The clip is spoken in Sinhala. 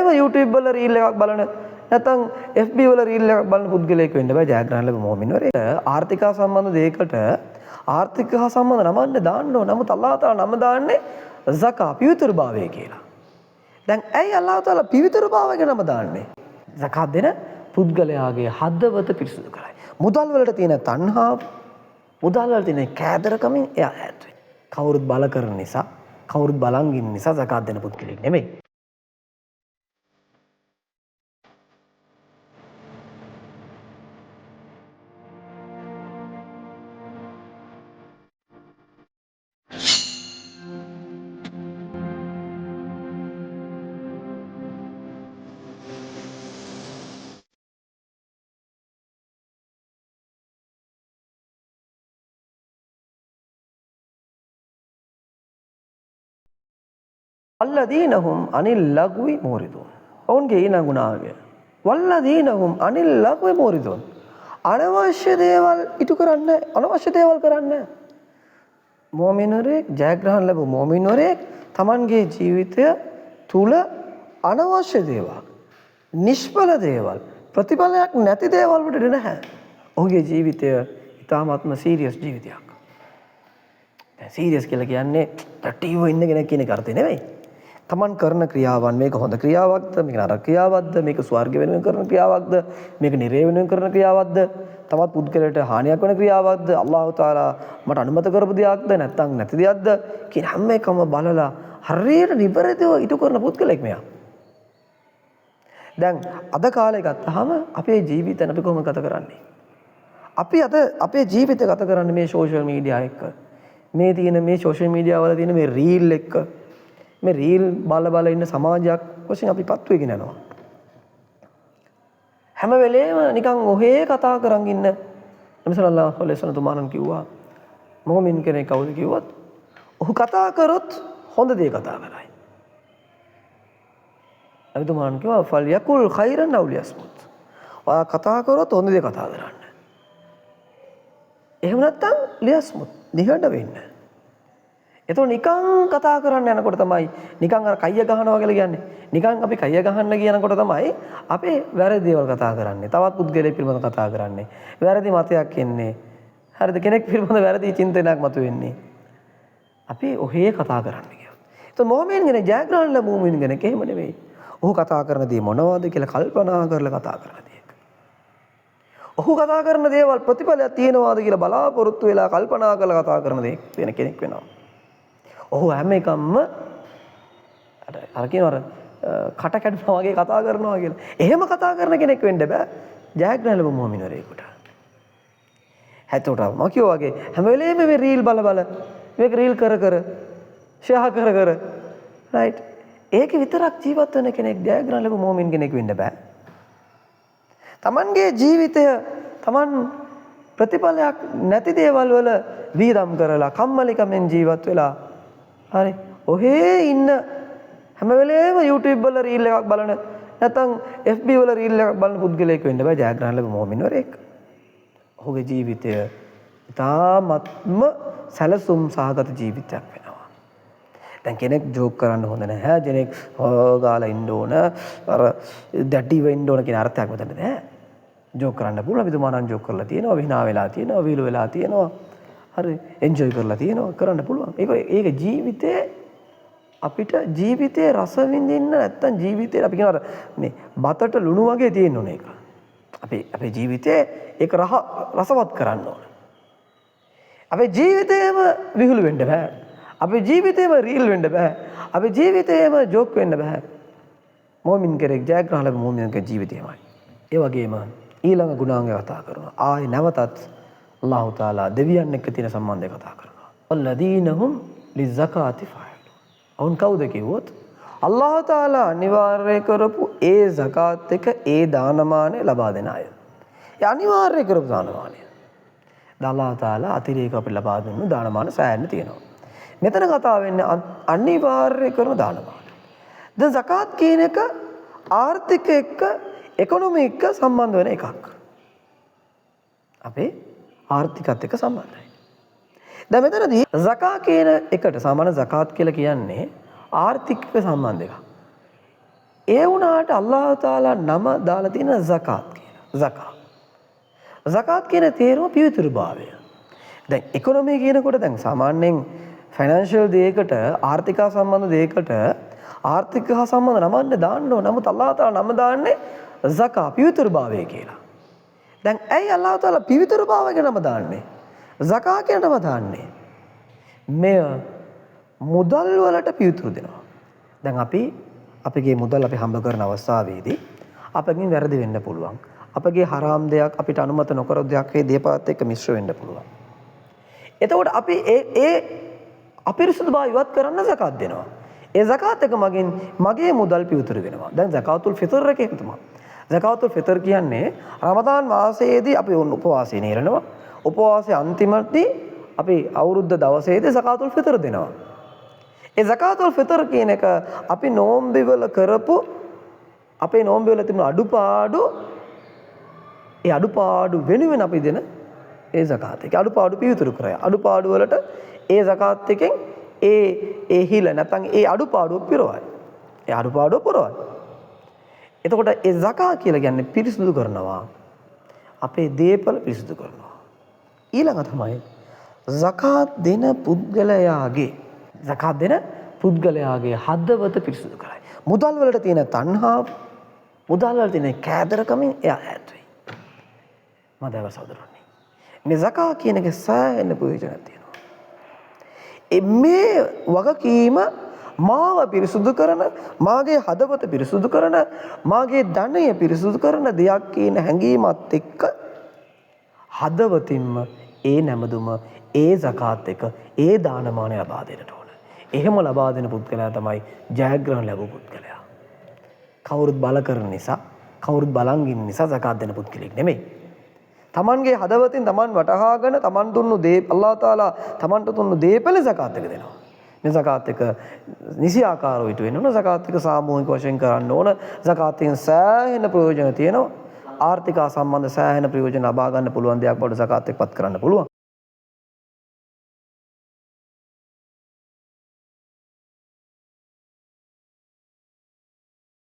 වෙලේම YouTube වල reel එකක් බලන නැත්නම් FB වල reel එකක් බලන පුද්ගලයෙක් වෙන්න බෑ ජයග්‍රහණ ලැබු මොමින්වරේ. ආර්ථික සම්බන්ධ දෙයකට ආර්ථික හා සම්බන්ධ නමන්න දාන්න ඕන. නමුත් අල්ලාහ් තාලා නම දාන්නේ සකා පිවිතුරුභාවය කියලා. දැන් ඇයි අල්ලාහ් තාලා පිවිතුරුභාවය ගැන නම දාන්නේ? සකාත් දෙන පුද්ගලයාගේ හදවත පිරිසුදු කරයි. මුදල් වලට තියෙන තණ්හාව, මුදල් වල තියෙන කෑදරකමින් එයා ඈත් වෙයි. කවුරුත් බල කරන නිසා, කවුරුත් බලන් ඉන්න නිසා සකාත් දෙන පුද්ගලෙක් නෙමෙයි. වල්ලදීනහුම් අනිල් ලග්වි මෝරිදුන්. ඔවුන්ගේ ඊළඟ ගුණාවය. වල්ලදීනහුම් අනිල් ලග්වි මෝරිදුන්. අනවශ්‍ය දේවල් ඉටු කරන්නේ, අනවශ්‍ය දේවල් කරන්නේ. මොමිනුරෙක් ජයග්‍රහණ ලැබු මොමිනුරෙක් Tamanගේ ජීවිතය තුල අනවශ්‍ය දේවල්, නිෂ්ඵල දේවල්, ප්‍රතිඵලයක් නැති දේවල් වලට නැහැ. ඔහුගේ ජීවිතය ඉතාමත්ම සීරියස් ජීවිතයක්. දැන් සීරියස් කියලා කියන්නේ ටීව ඉන්න කෙනෙක් කියන එක අර්ථය නෙවෙයි. තමන් කරන ක්‍රියාවන් මේක හොඳ ක්‍රියාවක්ද, මේක නරක ක්‍රියාවක්ද, මේක ස්වර්ග වෙනුවෙන් කරන ක්‍රියාවක්ද, මේක නිරය වෙනුවෙන් කරන ක්‍රියාවක්ද, තවත් පුද්ගලයාට හානියක් වෙන ක්‍රියාවක්ද, අල්ලාහ් තාලා මට අනුමත කරපු දෙයක්ද නැත්නම් නැති දෙයක්ද කියන හැම එකම බලලා හරියට නිවැරදිව ඉටු කරන පුද්ගලෙක් මෙයා. දැන් අද කාලේ ගත්තාම අපේ ජීවිතය අපි කොහොමද ගත කරන්නේ? අපි අද අපේ ජීවිතය ගත කරන්නේ මේ සෝෂල් මීඩියා එක්ක. මේ තියෙන මේ සෝෂල් මීඩියා වල තියෙන මේ රීල් එක්ක, මේ රීල් බල ඉන්න සමාජයක් වශයෙන් අපි පත් වෙගෙන යනවා. හැම වෙලේම නිකන් ඔහේ කතා කරන් ඉන්න නබි සල්ලල්ලාහු අලයිහි වසල්ලම් තුමාණන් කිව්වා මොමින් කෙනෙක් කවුද කිව්වත් ඔහු කතා කරොත් හොඳ දේ කතා කරයි. නබි තුමාණන් කිව්වා ෆල් යකුල් ඛෛරන් අw ලියස්මුත්. ඔයා කතා කරොත් හොඳ දේ කතා කරන්න. එහෙම නැත්නම් ලියස්මුත් නිහඬ වෙන්න. එතකොට නිකන් කතා කරන්න යනකොට තමයි නිකන් අර කයිය ගහනවා කියලා කියන්නේ. නිකන් අපි කයිය ගහන්න කියනකොට තමයි අපේ වැරදි දේවල් කතා කරන්නේ. තවත් පුද්ගලයෙක් පිළිබඳව කතා කරන්නේ. වැරදි මතයක් එන්නේ. හරිද? කෙනෙක් පිළිබඳව වැරදි චින්තනයක් මතුවෙන්නේ. අපි ඔහේ කතා කරන්න කියනවා. එතකොට මොහොමෙන් ගැන ජයග්‍රහණ ලැබුමින් ගැන එහෙම නෙවෙයි. ඔහු කතා කරන දේ මොනවද කියලා කල්පනා කරලා කතා කරන දේ. ඔහු කතා කරන දේවල් ප්‍රතිඵලයක් තියෙනවාද කියලා බලාපොරොත්තු වෙලා කල්පනා කරලා කතා කරන දේ වෙන කෙනෙක් වෙනවා. ඔහු හැම එකම අර කියනවා කට කැඩුනා වගේ කතා කරනවා කියලා. එහෙම කතා කරන කෙනෙක් වෙන්න බෑ ජයග්‍රහණ ලැබු මොමිනුරේකට. හැතොට මම කියෝ වගේ හැම වෙලේම මේ රීල් බල මේක රීල් කර ෂෙයා කර රයිට්. ඒක විතරක් ජීවත් වෙන කෙනෙක් ජයග්‍රහණ ලැබු මොමින් කෙනෙක් වෙන්න බෑ. Tamanගේ ජීවිතය Taman ප්‍රතිඵලයක් නැති දේවල් වල වීදම් කරලා කම්මැලිකමෙන් ජීවත් වෙලා හරි ඔහේ ඉන්න හැම වෙලේම YouTube වල reel එකක් බලන නැත්නම් FB වල reel එකක් බලන පුද්ගලයෙක් වෙන්න බෑ ජයග්‍රහණ ලැබු මොමින්වරයෙක්. ඔහුගේ ජීවිතය ඉතාමත්ම සැලසුම් සහගත ජීවිතයක් වෙනවා. දැන් කෙනෙක් ජෝක් කරන්න හොඳ නැහැ. කෙනෙක් ගාලා ඉන්න ඕන, අර දැඩිව ඉන්න ඕන කියන අර්ථයක් මෙතන නැහැ. ජෝක් කරන්න පුළුවන්. විදුමානන් ජෝක් කරලා තියෙනවා, විහිනා වෙලා තියෙනවා, වීලු වෙලා තියෙනවා. හරි එන්ජොයි කරලා තියෙනවා, කරන්න පුළුවන්. ඒක ජීවිතේ අපිට ජීවිතේ රස විඳින්න නැත්තම් ජීවිතේ අපි කියනවා මේ බතට ලුණු වගේ තියෙන්න ඕන ඒක. අපේ ජීවිතේ ඒක රසවත් කරන්න ඕන. අපේ ජීවිතේම විහිළු වෙන්න බෑ. අපේ ජීවිතේම රීල් වෙන්න බෑ. අපේ ජීවිතේම ජෝක් වෙන්න බෑ. මොමින් කෙනෙක් ජයග්‍රහණ ලැබු මොමින්ගේ ජීවිතයමයි. ඒ වගේම ඊළඟ ගුණාංගය කතා කරනවා. ආයි නැවතත් අල්ලාහ් තාලා දෙවියන් එක්ක තියෙන සම්බන්ධය කතා කරනවා. වල්ලදීනහුම් ලිසකාති ෆායිලුන්. අවුන් කවුද කිව්වොත් අල්ලාහ් තාලා අනිවාර්ය කරපු ඒ සකාත් එක ඒ දානමානය ලබා දෙන අය. ඒ අනිවාර්ය කරපු දානමානය. අල්ලාහ් තාලා අතිරේක අපිට ලබා දුන්නු දානමාන සෑහෙන්න තියෙනවා. මෙතන කතා වෙන්නේ අනිවාර්ය කරන දානමාන. දැන් සකාත් කියන එක ආර්ථික එක්ක ඉකොනොමි එක්ක සම්බන්ධ වෙන එකක්. අපේ ආර්ථිකත් එක්ක සම්බන්ධයි. දැන් මෙතනදී සකා කියන එකට සාමාන්‍ය සකාත් කියලා කියන්නේ ආර්ථික සම්බන්ධ එකක්. ඒ වුණාට අල්ලාහ් තාලා නම දාලා තියෙන සකාත් කියලා. සකාත් කියන තේරුම පිවිතුරුභාවය. දැන් ඉකොනොමි කියනකොට දැන් සාමාන්‍යයෙන් ෆයිනෑන්ෂියල් දෙයකට ආර්ථික සම්බන්ධ දෙයකට ආර්ථික හා සම්බන්ධ නමන්නේ දාන්න ඕන. නමුත් අල්ලාහ් තාලා නම දාන්නේ සකා පිවිතුරුභාවය කියලා. දැන් ඇයි අල්ලාහ් තාලා පිවිතුරුභාවය නම දාන්නේ? සකා කියන නම දාන්නේ. මෙය මුදල් වලට පිවිතුරු දෙනවා. දැන් අපගේ මුදල් අපි හම්බ කරන අවස්ථාවේදී අපගෙන් වැරදි වෙන්න පුළුවන්. අපගේ හරාම් දෙයක් අපිට අනුමත නොකර දෙයක් ඒ දේපලත් එක්ක මිශ්‍ර වෙන්න පුළුවන්. එතකොට අපි ඒ අපිරිසුදුභාවය ඉවත් කරන්න සකාත් දෙනවා. ඒ සකාත් එක මගින් මගේ මුදල් පිවිතුරු වෙනවා. දැන් සකාතුල් ෆිතර් එකේ තමයි. සකාතුල් ෆිතර් කියන්නේ රමදාන් මාසයේදී අපි උපවාසය නිරනවා. උපවාසයේ අන්තිමදී අපි අවුරුද්ද දවසේදී සකාතුල් ෆිතර් දෙනවා. ඒ සකාතුල් ෆිතර් කියන එක අපි නෝම්බිවල කරපු අපේ නෝම්බිවල තිබුණු අඩුපාඩු ඒ අඩුපාඩු වෙනුවෙන් අපි දෙන ඒ සකාත් එක අඩුපාඩු පිවිතුරු කරය. අඩුපාඩු වලට ඒ සකාත් එකෙන් ඒ හිල නැත්නම් ඒ අඩුපාඩුව පිරවයි. ඒ අඩුපාඩුව පුරවයි. එතකොට ඒ සකා කියලා කියන්නේ පිරිසුදු කරනවා. අපේ දේපල පිරිසුදු කරනවා. ඊළඟ තමයි සකාත් දෙන පුද්ගලයාගේ හදවත පිරිසුදු කරයි. මුදල් වලට තියෙන තණ්හාව, මුදල් වල තියෙන කෑදරකමින් එයා ඈත් වෙයි. මදව සහෝදරනි. මේ සකා කියන එක සෑහෙන ප්‍රයෝජනයක් තියෙනවා. මේ වගකීම මාව පිරිසුදු කරන, මාගේ හදවත පිරිසුදු කරන, මාගේ ධනය පිරිසුදු කරන දෙයක් කියන හැඟීමත් එක්ක හදවතින්ම ඒ නැමදුම ඒ සකාත් එක ඒ දානමානය ලබා දෙන්නට ඕන. එහෙම ලබා දෙන පුද්ගලයා තමයි ජයග්‍රහණ ලැබු පුද්ගලයා. කවුරුත් බල කරන නිසා, කවුරුත් බලන් ඉන්න නිසා සකාත් දෙන පුද්ගලෙක් නෙමෙයි. තමන්ගේ හදවතින් තමන් වටහාගෙන තමන් දුන්නු දේ අල්ලාහ් තාලා තමන්ට දුන්නු දේපල සකාත් එක දෙනවා. මේ සකාත් එක නිසි ආකාරව ඉටු වෙන්න ඕන. සකාත් එක සාමූහික වශයෙන් කරන්න ඕන. සකාත්ෙන් සෑහෙන ප්‍රයෝජන තියෙනවා. ආර්ථික සම්බන්ධ සෑහෙන ප්‍රයෝජන ලබා ගන්න පුළුවන් දෙයක් බවට සකාත් එක්පත් කරන්න පුළුවන්.